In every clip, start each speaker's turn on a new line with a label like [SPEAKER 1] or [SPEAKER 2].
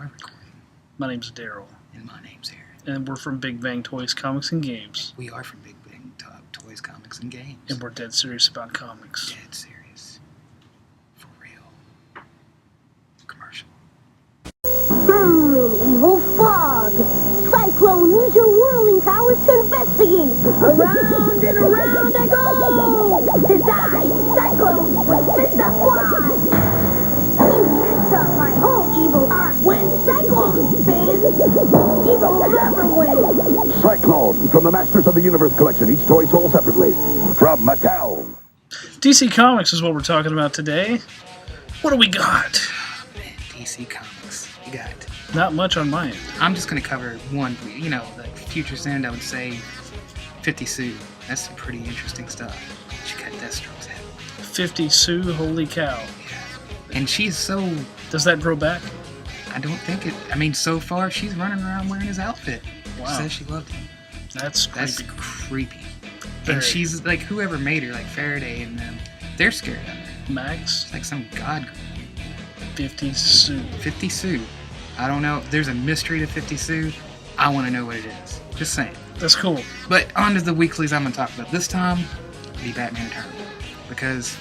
[SPEAKER 1] are recording.
[SPEAKER 2] My name's Daryl.
[SPEAKER 1] And my name's Aaron.
[SPEAKER 2] And we're from Big Bang Toys, Comics, and Games.
[SPEAKER 1] We are from Big Bang Toys, Comics, and Games.
[SPEAKER 2] And we're dead serious about comics.
[SPEAKER 1] Dead serious. For real. Commercial.
[SPEAKER 3] Evil fog! Cyclone, use your whirling powers to investigate! Around and around I go! It's I, Cyclone, with Mr. Fly! You can't stop my whole evil art when Cyclone spins! Evil never wins!
[SPEAKER 4] Cyclone, from the Masters of the Universe collection, each toy sold separately. From Mattel.
[SPEAKER 2] DC Comics is what we're talking about today. What do we got?
[SPEAKER 1] Oh, man, DC Comics. You got...
[SPEAKER 2] Not much on my end.
[SPEAKER 1] I'm just going to cover one. You know, like Future's End, I would say 50 Sue. That's some pretty interesting stuff. She cut Deathstroke's head.
[SPEAKER 2] 50 Sue, holy cow.
[SPEAKER 1] Yeah. And she's so...
[SPEAKER 2] Does that grow back?
[SPEAKER 1] I don't think it... I mean, so far, she's running around wearing his outfit.
[SPEAKER 2] Wow.
[SPEAKER 1] She says she loved him.
[SPEAKER 2] That's
[SPEAKER 1] creepy.
[SPEAKER 2] Very.
[SPEAKER 1] And she's, like, whoever made her, like Faraday and them, they're scared of her.
[SPEAKER 2] Max?
[SPEAKER 1] It's like some god girl.
[SPEAKER 2] 50 Sue.
[SPEAKER 1] 50 Sue. I don't know. There's a mystery to 50 Sue. I want to know what it is. Just saying.
[SPEAKER 2] That's cool.
[SPEAKER 1] But on to the weeklies I'm going to talk about. This time, the Batman Eternal. Because...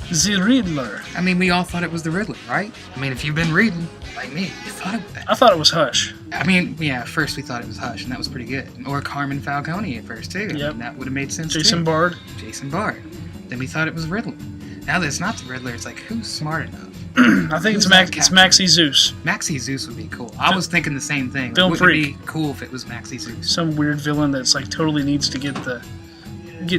[SPEAKER 2] The Riddler.
[SPEAKER 1] I mean, we all thought it was the Riddler, right? I mean, if you've been reading, like me, you thought it was that.
[SPEAKER 2] I thought it was Hush.
[SPEAKER 1] I mean, yeah, at first we thought it was Hush, and that was pretty good. Or Carmen Falcone at first, too. I mean, that would have made sense,
[SPEAKER 2] Jason
[SPEAKER 1] too.
[SPEAKER 2] Bard.
[SPEAKER 1] Jason Bard. Then we thought it was Riddler. Now that it's not the Riddler, it's like, who's smart enough?
[SPEAKER 2] I think it's Maxie Zeus.
[SPEAKER 1] Maxie Zeus would be cool. I was thinking the same thing.
[SPEAKER 2] Film
[SPEAKER 1] Wouldn't
[SPEAKER 2] freak.
[SPEAKER 1] it be cool if it was Maxie Zeus?
[SPEAKER 2] Some weird villain that's like totally needs to get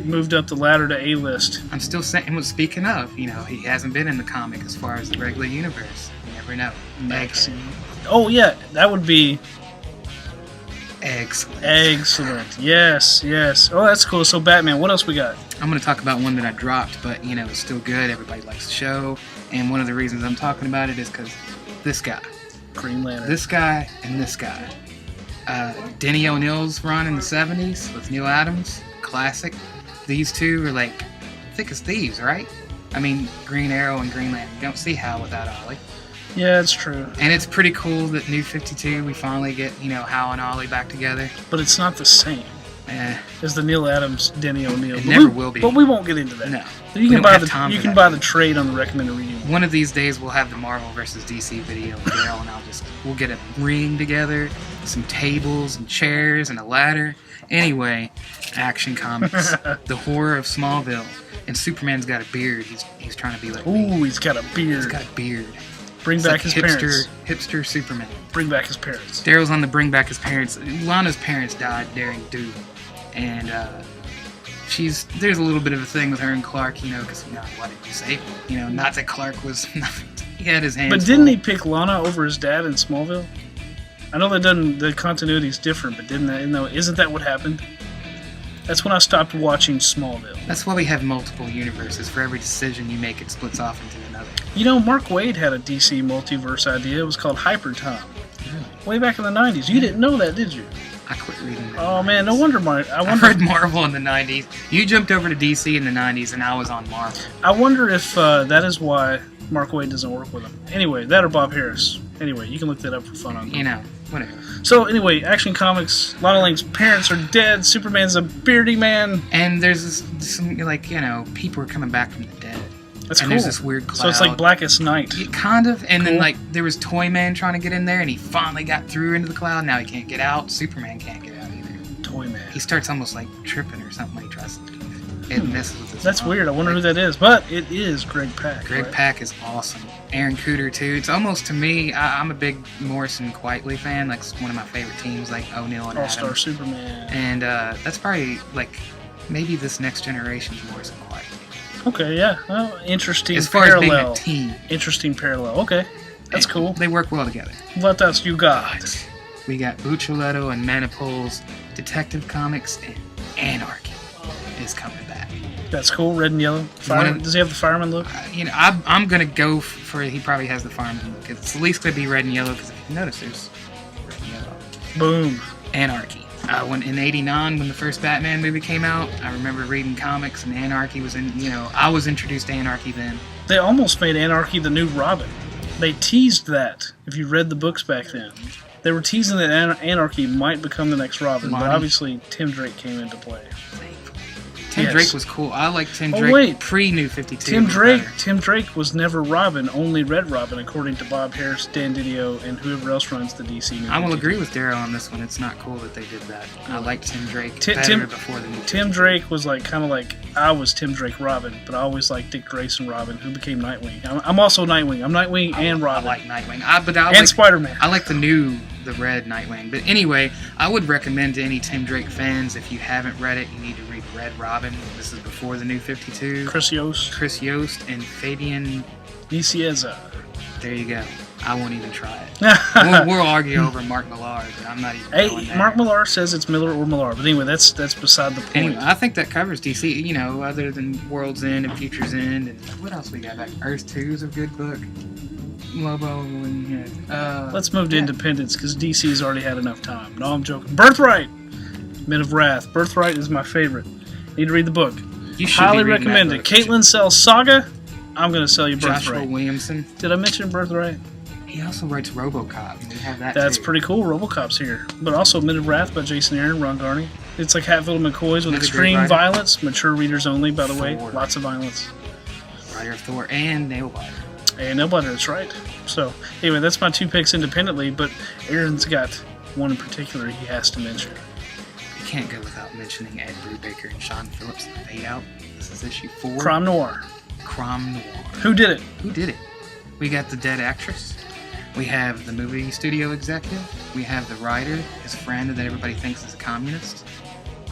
[SPEAKER 2] moved up the ladder to A-list.
[SPEAKER 1] I'm still saying, well, speaking of, you know, he hasn't been in the comic as far as the regular universe. You never know.
[SPEAKER 2] Maxie. Oh yeah, that would be
[SPEAKER 1] Excellent.
[SPEAKER 2] Excellent. Yes, yes. Oh, that's cool. So Batman, what else we got?
[SPEAKER 1] I'm going to talk about one that I dropped, but, you know, it's still good. Everybody likes the show. And one of the reasons I'm talking about it is because this guy.
[SPEAKER 2] Green Lantern.
[SPEAKER 1] This guy and this guy. Denny O'Neill's run in the 70s with Neil Adams. Classic. These two are like thick as thieves, right? I mean, Green Arrow and Green Lantern. You don't see Hal without Ollie.
[SPEAKER 2] Yeah, it's true.
[SPEAKER 1] And it's pretty cool that New 52, we finally get, you know, Hal and Ollie back together.
[SPEAKER 2] But it's not the same as the Neil Adams, Denny O'Neill.
[SPEAKER 1] It never will be.
[SPEAKER 2] But we won't get into that.
[SPEAKER 1] No.
[SPEAKER 2] You can buy the trade on the recommended reading.
[SPEAKER 1] One of these days we'll have the Marvel vs. DC video, Daryl and we'll get a ring together, some tables and chairs and a ladder. Anyway, Action Comics, the horror of Smallville, and Superman's got a beard. He's trying to be like me.
[SPEAKER 2] Ooh, he's got a beard.
[SPEAKER 1] He's got a beard.
[SPEAKER 2] Bring back his parents.
[SPEAKER 1] Hipster Superman.
[SPEAKER 2] Bring back his parents.
[SPEAKER 1] Daryl's on the bring back his parents. Lana's parents died during Doom. And there's a little bit of a thing with her and Clark, you know, because, you know, why did you save him? You know, not that Clark was, he had his hands
[SPEAKER 2] But didn't he pick Lana over his dad in Smallville? I know the continuity is different, but isn't that what happened? That's when I stopped watching Smallville.
[SPEAKER 1] That's why we have multiple universes. For every decision you make, it splits off into another.
[SPEAKER 2] You know, Mark Waid had a DC multiverse idea. It was called Hyper Tom.
[SPEAKER 1] Really?
[SPEAKER 2] Way back in the 90s. You didn't know that, did you?
[SPEAKER 1] I quit reading that.
[SPEAKER 2] Oh, man, no wonder, Mark.
[SPEAKER 1] I read Marvel in the 90s. You jumped over to DC in the 90s, and I was on Marvel.
[SPEAKER 2] I wonder if that is why Mark Waid doesn't work with him. Anyway, that or Bob Harris. Anyway, you can look that up for fun on Google.
[SPEAKER 1] You know, whatever.
[SPEAKER 2] So, anyway, Action Comics, Lana Lang's parents are dead, Superman's a beardy man.
[SPEAKER 1] And there's some, like, you know, people are coming back from the dead.
[SPEAKER 2] That's
[SPEAKER 1] and
[SPEAKER 2] cool.
[SPEAKER 1] There's this weird cloud.
[SPEAKER 2] So it's like Blackest Night.
[SPEAKER 1] Kind of. And then, like, there was Toyman trying to get in there, and he finally got through into the cloud. Now he can't get out. Superman can't get out either.
[SPEAKER 2] Toyman.
[SPEAKER 1] He starts almost, like, tripping or something when he tries to leave. It messes with his
[SPEAKER 2] That's
[SPEAKER 1] mom.
[SPEAKER 2] weird. I wonder who that is. But it is Greg Pak.
[SPEAKER 1] Greg Pak is awesome. Aaron Cooter, too. It's almost, to me, I'm a big Morrison Quietly fan. Like, it's one of my favorite teams, like O'Neill and
[SPEAKER 2] All-Star
[SPEAKER 1] Adams.
[SPEAKER 2] Superman.
[SPEAKER 1] And that's probably, like, maybe this next generation's Morrison Quietly.
[SPEAKER 2] Okay, yeah. Well, interesting
[SPEAKER 1] as far
[SPEAKER 2] parallel.
[SPEAKER 1] As being a team.
[SPEAKER 2] Interesting parallel. Okay. That's
[SPEAKER 1] and
[SPEAKER 2] cool.
[SPEAKER 1] They work well together.
[SPEAKER 2] What else you got?
[SPEAKER 1] We got Buccioletto and Manipul's Detective Comics, and Anarchy is coming back.
[SPEAKER 2] That's cool. Red and yellow. Does he have the fireman look?
[SPEAKER 1] You know, I'm gonna go for. He probably has the fireman look. It's at least gonna be red and yellow because if you notice, there's red and yellow.
[SPEAKER 2] Boom.
[SPEAKER 1] Anarchy. When in '89, when the first Batman movie came out, I remember reading comics and Anarchy was in. You know, I was introduced to Anarchy then.
[SPEAKER 2] They almost made Anarchy the new Robin. They teased that, if you read the books back then. They were teasing that Anarchy might become the next Robin, but obviously Tim Drake came into play.
[SPEAKER 1] Tim Drake was cool. I like Tim Drake pre-New 52.
[SPEAKER 2] Tim Drake was never Robin, only Red Robin, according to Bob Harris, Dan Didio, and whoever else runs the DC New.
[SPEAKER 1] I will agree with Daryl on this one. It's not cool that they did that. I liked Tim Drake better before the New 52.
[SPEAKER 2] Tim Drake was kind of like I was Tim Drake Robin, but I always liked Dick Grayson Robin, who became Nightwing. I'm also Nightwing. I'm Nightwing and Robin.
[SPEAKER 1] I like Nightwing. And
[SPEAKER 2] Spider-Man.
[SPEAKER 1] I like the red Nightwing. But anyway, I would recommend to any Tim Drake fans, if you haven't read it, you need to read Red Robin. This is before the New 52.
[SPEAKER 2] Chris Yost
[SPEAKER 1] and Fabian
[SPEAKER 2] Nicieza.
[SPEAKER 1] There you go. I won't even try it. we'll argue over Mark Millar, but I'm not even going there.
[SPEAKER 2] Mark Millar says it's Miller or Millar, but anyway, that's beside the point.
[SPEAKER 1] Anyway, I think that covers DC, other than World's End and Future's End, and what else we got back? Earth 2 is a good book. Lobo and
[SPEAKER 2] let's move to Independence, because DC's already had enough time. No, I'm joking. Birthright! Men of Wrath. Birthright is my favorite. Need to read the book.
[SPEAKER 1] You should
[SPEAKER 2] highly recommend it. Caitlin sells Saga. I'm going to sell you Birthright.
[SPEAKER 1] Joshua Williamson.
[SPEAKER 2] Did I mention Birthright?
[SPEAKER 1] He also writes RoboCop. We have that.
[SPEAKER 2] That's pretty cool. RoboCop's here, but also Men of Wrath by Jason Aaron, Ron Garney. It's like Hatfield and McCoy's with extreme violence, mature readers only. By the way, lots of violence.
[SPEAKER 1] Writer of Thor and Nailbiter.
[SPEAKER 2] And Nailbiter, that's right. So anyway, that's my 2 picks independently, but Aaron's got one in particular he has to mention.
[SPEAKER 1] You can't go without mentioning Ed Brubaker and Sean Phillips' The Fade Out. This is issue 4.
[SPEAKER 2] Crime Noir. Who did it?
[SPEAKER 1] We got the dead actress. We have the movie studio executive. We have the writer, his friend that everybody thinks is a communist.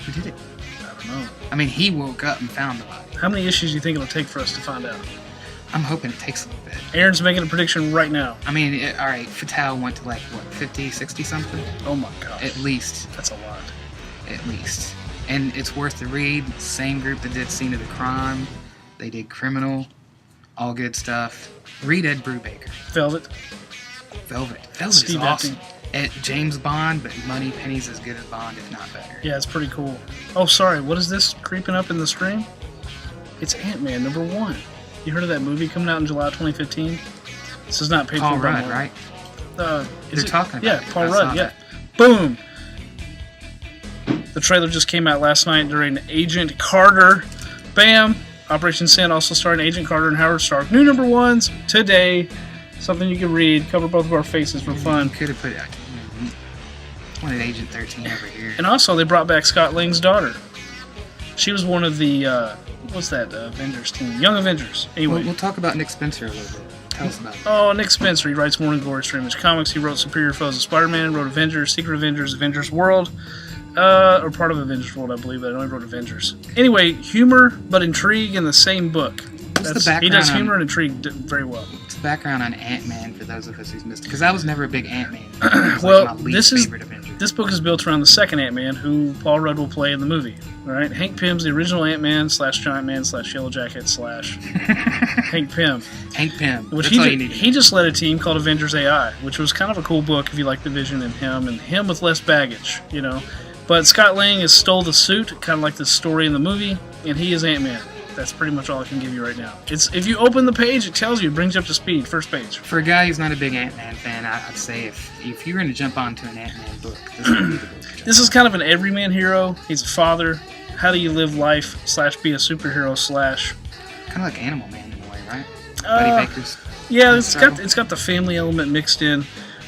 [SPEAKER 1] Who did it?
[SPEAKER 2] I don't know.
[SPEAKER 1] I mean, he woke up and found the body.
[SPEAKER 2] How many issues do you think it'll take for us to find out?
[SPEAKER 1] I'm hoping it takes a little bit.
[SPEAKER 2] Aaron's making a prediction right now.
[SPEAKER 1] I mean, all right, Fatale went to 50, 60 something?
[SPEAKER 2] Oh my gosh.
[SPEAKER 1] At least.
[SPEAKER 2] That's a lot.
[SPEAKER 1] At least. And it's worth the read. Same group that did Scene of the Crime. They did Criminal. All good stuff. Read Ed Brubaker.
[SPEAKER 2] Velvet
[SPEAKER 1] is awesome. At James Bond, but Money Penny's as good as Bond, if not better.
[SPEAKER 2] Yeah, it's pretty cool. Oh, sorry. What is this creeping up in the stream? It's Ant-Man #1. You heard of that movie coming out in July 2015? This is not paid
[SPEAKER 1] Paul
[SPEAKER 2] for.
[SPEAKER 1] Rudd, right?
[SPEAKER 2] They're
[SPEAKER 1] talking about
[SPEAKER 2] it.
[SPEAKER 1] it.
[SPEAKER 2] Paul Rudd, yeah. Boom! The trailer just came out last night during Agent Carter. Bam! Operation Sin, also starring Agent Carter and Howard Stark. New #1s today. Something you can read. Cover both of our faces for fun.
[SPEAKER 1] Could have put wanted Agent 13 over here.
[SPEAKER 2] And also, they brought back Scott Lang's daughter. She was one of the what's that Avengers team? Young Avengers. Anyway,
[SPEAKER 1] we'll talk about Nick Spencer a little bit. Tell us about it.
[SPEAKER 2] Oh, Nick Spencer. He writes Morning Glory for Image Comics. He wrote Superior Foes of Spider-Man. Wrote Avengers, Secret Avengers, Avengers World. Or part of Avengers World, I believe. I only wrote Avengers. Anyway, humor but intrigue in the same book. He does humor and intrigue very well.
[SPEAKER 1] What's the background on Ant-Man for those of us who's missed it? Because I was never a big Ant-Man.
[SPEAKER 2] Well, this book is built around the second Ant-Man, who Paul Rudd will play in the movie. All right, Hank Pym's the original Ant-Man / Giant Man / Yellow Jacket / Hank Pym.
[SPEAKER 1] Hank Pym.
[SPEAKER 2] Which he just led a team called Avengers AI, which was kind of a cool book if you like the vision in him and him with less baggage, But Scott Lang has stole the suit, kind of like the story in the movie, and he is Ant-Man. That's pretty much all I can give you right now. If you open the page, it tells you, it brings you up to speed, first page.
[SPEAKER 1] For a guy who's not a big Ant-Man fan, I'd say if you're going to jump onto an Ant-Man book, this would be the book.
[SPEAKER 2] This is kind of an everyman hero. He's a father. How do you live life / be a superhero /
[SPEAKER 1] kind of like Animal Man in a way, right? Buddy Baker's.
[SPEAKER 2] Yeah, it's got the family element mixed in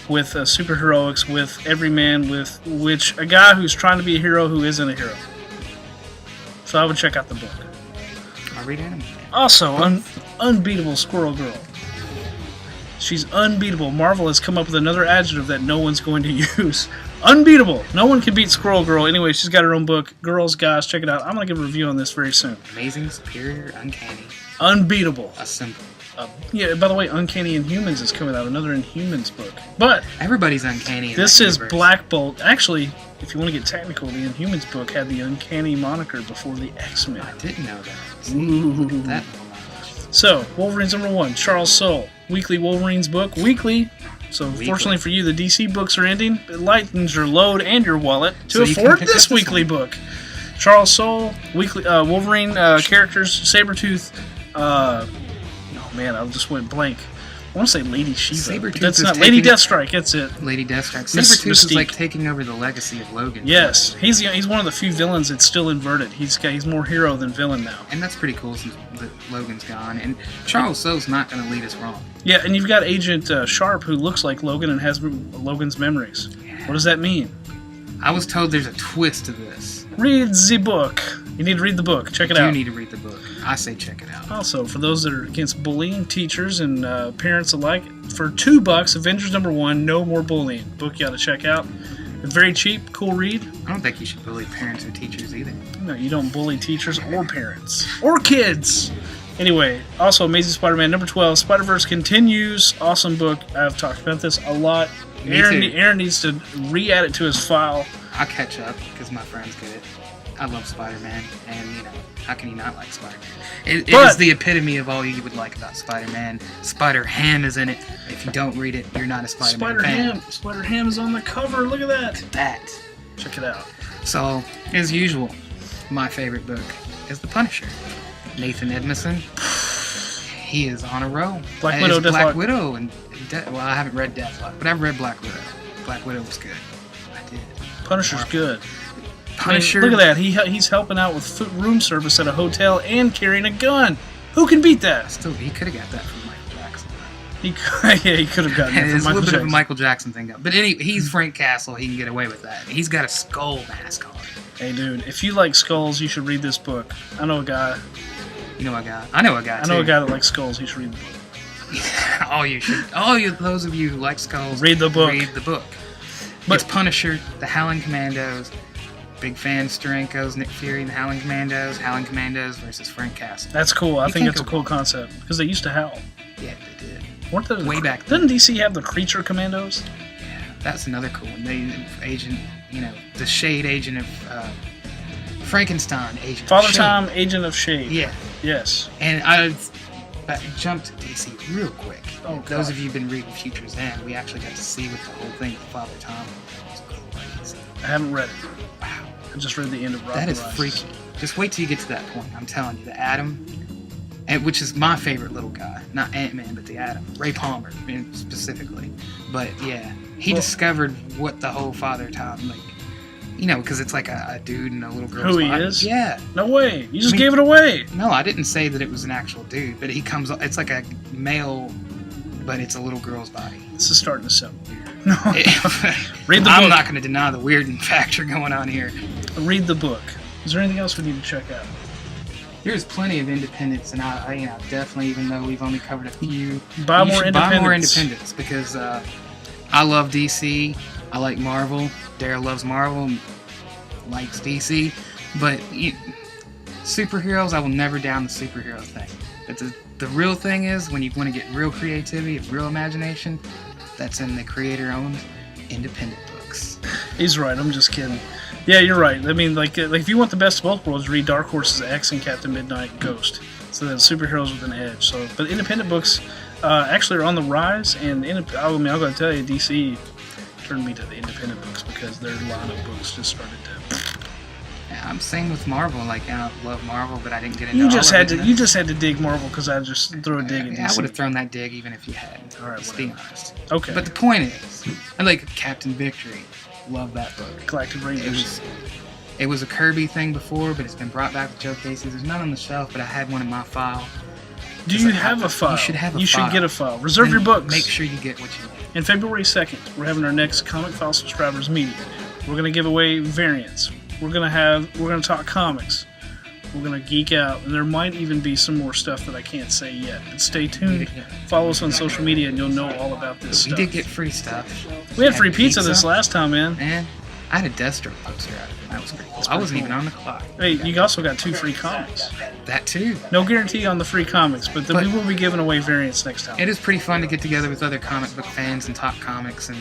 [SPEAKER 2] with superheroics, with everyman, with a guy who's trying to be a hero who isn't a hero. So I would check out the book.
[SPEAKER 1] I read Animal Man.
[SPEAKER 2] Also, unbeatable Squirrel Girl. She's unbeatable. Marvel has come up with another adjective that no one's going to use. Unbeatable. No one can beat Squirrel Girl. Anyway, she's got her own book. Girls, guys, check it out. I'm going to give a review on this very soon.
[SPEAKER 1] Amazing, superior, uncanny.
[SPEAKER 2] Unbeatable.
[SPEAKER 1] A symbol.
[SPEAKER 2] Yeah, by the way, Uncanny Inhumans is coming out. Another Inhumans book. But
[SPEAKER 1] everybody's uncanny in
[SPEAKER 2] this is
[SPEAKER 1] universe.
[SPEAKER 2] Black Bolt. Actually, if you want to get technical, the Inhumans book had the Uncanny moniker before the X-Men.
[SPEAKER 1] I didn't know that.
[SPEAKER 2] Ooh.
[SPEAKER 1] That
[SPEAKER 2] So, Wolverine's #1, Charles Soule. Weekly Wolverines book. Weekly. So, fortunately for you, the DC books are ending. It lightens your load and your wallet to afford this weekly book. Charles Soule, weekly Wolverine characters, Sabretooth. Oh man, I just went blank. I want to say Lady Shiva,
[SPEAKER 1] Sabretooth
[SPEAKER 2] but that's
[SPEAKER 1] is
[SPEAKER 2] not Lady
[SPEAKER 1] taking-
[SPEAKER 2] Deathstrike. That's it.
[SPEAKER 1] Lady Deathstrike.
[SPEAKER 2] Miss
[SPEAKER 1] Sabretooth is like
[SPEAKER 2] Mystique.
[SPEAKER 1] taking over the legacy of Logan.
[SPEAKER 2] Yes, he's one of the few villains that's still inverted. He's more hero than villain now.
[SPEAKER 1] And that's pretty cool since Logan's gone. And Charles Soule's not going to lead us wrong.
[SPEAKER 2] Yeah, and you've got Agent Sharp who looks like Logan and has Logan's memories. What does that mean?
[SPEAKER 1] I was told there's a twist to this.
[SPEAKER 2] Read the book. You need to read the book. Check it
[SPEAKER 1] You
[SPEAKER 2] out.
[SPEAKER 1] need to read the book. I say check it out.
[SPEAKER 2] Also, for those that are against bullying, teachers and parents alike, for $2, Avengers #1, No More Bullying. Book you ought to check out. Very cheap, cool read.
[SPEAKER 1] I don't think you should bully parents or teachers either.
[SPEAKER 2] No, you don't bully teachers or parents. Or kids. Anyway, also Amazing Spider-Man #12, Spider-Verse continues. Awesome book. I've talked about this a lot.
[SPEAKER 1] Me
[SPEAKER 2] Aaron,
[SPEAKER 1] too.
[SPEAKER 2] Aaron needs to re-add it to his file.
[SPEAKER 1] I'll catch up because my friends get it. I love Spider-Man, and how can you not like Spider-Man? It
[SPEAKER 2] But-
[SPEAKER 1] is the epitome of all you would like about Spider-Man. Spider-Ham is in it. If you don't read it, you're not a Spider-Man fan.
[SPEAKER 2] Spider-Ham is on the cover. Look at that.
[SPEAKER 1] That.
[SPEAKER 2] Check it out.
[SPEAKER 1] So, as usual, my favorite book is The Punisher. Nathan Edmondson. He is on a roll.
[SPEAKER 2] Black
[SPEAKER 1] As
[SPEAKER 2] Widow,
[SPEAKER 1] Black
[SPEAKER 2] Deathlock.
[SPEAKER 1] Widow, and well, I haven't read Deathlock, but I've read Black Widow. Black Widow was good. I did.
[SPEAKER 2] Punisher's good.
[SPEAKER 1] Punisher.
[SPEAKER 2] I mean, look at that. He's helping out with room service at a hotel and carrying a gun. Who can beat that?
[SPEAKER 1] Still, he could have got that from Michael Jackson.
[SPEAKER 2] He could have gotten it
[SPEAKER 1] It's
[SPEAKER 2] from
[SPEAKER 1] a little
[SPEAKER 2] Michael
[SPEAKER 1] bit of a
[SPEAKER 2] Jackson.
[SPEAKER 1] Michael Jackson thing, but anyway, he's Frank Castle. He can get away with that. He's got a skull mask on.
[SPEAKER 2] Hey, dude, if you like skulls, you should read this book. I know a guy.
[SPEAKER 1] You know a guy. I know a guy.
[SPEAKER 2] I know a
[SPEAKER 1] too.
[SPEAKER 2] guy that likes skulls. He should read the book.
[SPEAKER 1] Those of you who like skulls,
[SPEAKER 2] Read the book.
[SPEAKER 1] Read the book.
[SPEAKER 2] But-
[SPEAKER 1] It's Punisher, the Howling Commandos. Big fan Steranko's Nick Fury and the Howling Commandos versus Frank Castle.
[SPEAKER 2] That's cool. I
[SPEAKER 1] You
[SPEAKER 2] think
[SPEAKER 1] can't
[SPEAKER 2] that's a
[SPEAKER 1] go
[SPEAKER 2] cool
[SPEAKER 1] wrong.
[SPEAKER 2] concept because they used to howl.
[SPEAKER 1] Yeah, they did.
[SPEAKER 2] Weren't there
[SPEAKER 1] Way back then.
[SPEAKER 2] Didn't DC have the Creature Commandos?
[SPEAKER 1] Yeah, that's another cool one. They the Shade agent of Frankenstein agent.
[SPEAKER 2] Father
[SPEAKER 1] of Shade.
[SPEAKER 2] Time, Agent of Shade.
[SPEAKER 1] Yeah,
[SPEAKER 2] Yes.
[SPEAKER 1] and I jumped to DC real quick.
[SPEAKER 2] Oh,
[SPEAKER 1] Those
[SPEAKER 2] God.
[SPEAKER 1] of you who've been reading Futures End, we actually got to see what the whole thing with Father Tom was crazy.
[SPEAKER 2] I haven't read it.
[SPEAKER 1] Wow.
[SPEAKER 2] I just read the end of Rob
[SPEAKER 1] That is
[SPEAKER 2] Rice.
[SPEAKER 1] freaky. Just wait till you get to that point. I'm telling you, the Atom, which is my favorite little guy, not Ant-Man, but the Atom, Ray Palmer specifically. But yeah, he
[SPEAKER 2] Well-
[SPEAKER 1] discovered what the whole Father Time, because it's like a dude and a little girl's
[SPEAKER 2] Who he
[SPEAKER 1] body.
[SPEAKER 2] is?
[SPEAKER 1] Yeah.
[SPEAKER 2] No way. You just
[SPEAKER 1] I mean-
[SPEAKER 2] gave it away.
[SPEAKER 1] No, I didn't say that it was an actual dude, but he comes. It's like a male, but it's a little girl's body.
[SPEAKER 2] This is starting to sound weird. No. Read the
[SPEAKER 1] I'm
[SPEAKER 2] book.
[SPEAKER 1] not going to deny the weird factor going on here.
[SPEAKER 2] Read the book. Is there anything else we need to check out?
[SPEAKER 1] There's plenty of independents, and I definitely, even though we've only covered a few,
[SPEAKER 2] Buy
[SPEAKER 1] you
[SPEAKER 2] more
[SPEAKER 1] should buy more
[SPEAKER 2] independents.
[SPEAKER 1] independents because I love DC. I like Marvel. Daryl loves Marvel, and likes DC, but superheroes, I will never down the superhero thing. But the real thing is, when you want to get real creativity, real imagination, that's in the creator-owned independent books.
[SPEAKER 2] He's right. I'm just kidding. Yeah, you're right. I mean, like if you want the best of both worlds, read Dark Horse's X and Captain Midnight and Ghost. So then superheroes with an edge. So, but independent books actually are on the rise. And I'm going to tell you, DC turned me to the independent books because their line of books just started to.
[SPEAKER 1] Yeah, I'm same with Marvel. Like, I love Marvel, but I didn't get into
[SPEAKER 2] You just
[SPEAKER 1] all
[SPEAKER 2] had
[SPEAKER 1] of
[SPEAKER 2] to.
[SPEAKER 1] it.
[SPEAKER 2] You just had to dig Marvel because I just threw a dig at
[SPEAKER 1] Yeah, I
[SPEAKER 2] DC.
[SPEAKER 1] would have thrown that dig even if you hadn't.
[SPEAKER 2] All right,
[SPEAKER 1] Let's be
[SPEAKER 2] whatever.
[SPEAKER 1] honest.
[SPEAKER 2] Okay.
[SPEAKER 1] But the point is, I like Captain Victory. Love that book.
[SPEAKER 2] Galactic Rangers.
[SPEAKER 1] It was a Kirby thing before, but it's been brought back with Joe Casey. There's none on the shelf, but I had one in my file.
[SPEAKER 2] Do
[SPEAKER 1] Just
[SPEAKER 2] you
[SPEAKER 1] like
[SPEAKER 2] have a file?
[SPEAKER 1] You should have a
[SPEAKER 2] You
[SPEAKER 1] file.
[SPEAKER 2] should get a file. Reserve
[SPEAKER 1] And
[SPEAKER 2] your books.
[SPEAKER 1] Make sure you get what you need.
[SPEAKER 2] And February 2nd, we're having our next Comic File Subscribers meeting. We're going to give away variants. We're going to talk comics. We're going to geek out, and there might even be some more stuff that I can't say yet. But stay tuned. Follow us on social media, and you'll know all about this
[SPEAKER 1] We
[SPEAKER 2] stuff.
[SPEAKER 1] did get free stuff.
[SPEAKER 2] We had free pizza this last time, man.
[SPEAKER 1] And I had a Deathstroke poster out of it. That was pretty cool. I wasn't even on the clock.
[SPEAKER 2] Hey, you also got 2 free comics.
[SPEAKER 1] That too.
[SPEAKER 2] No guarantee on the free comics, but
[SPEAKER 1] But-
[SPEAKER 2] we will be giving away variants next time.
[SPEAKER 1] It is pretty fun to get together with other comic book fans and talk comics and,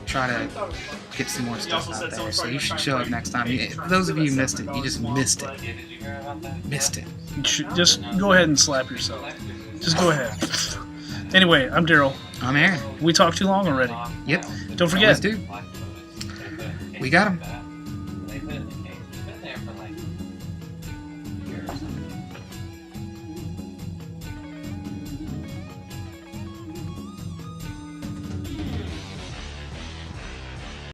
[SPEAKER 1] try to get some more stuff out there. So you should show up next time. For those of you who missed it, you just missed it. Missed it.
[SPEAKER 2] You should just go ahead and slap yourself. Just go ahead. Anyway, I'm Daryl.
[SPEAKER 1] I'm Aaron.
[SPEAKER 2] We talked too long already.
[SPEAKER 1] Yep.
[SPEAKER 2] Don't
[SPEAKER 1] Always
[SPEAKER 2] forget,
[SPEAKER 1] do. We got him.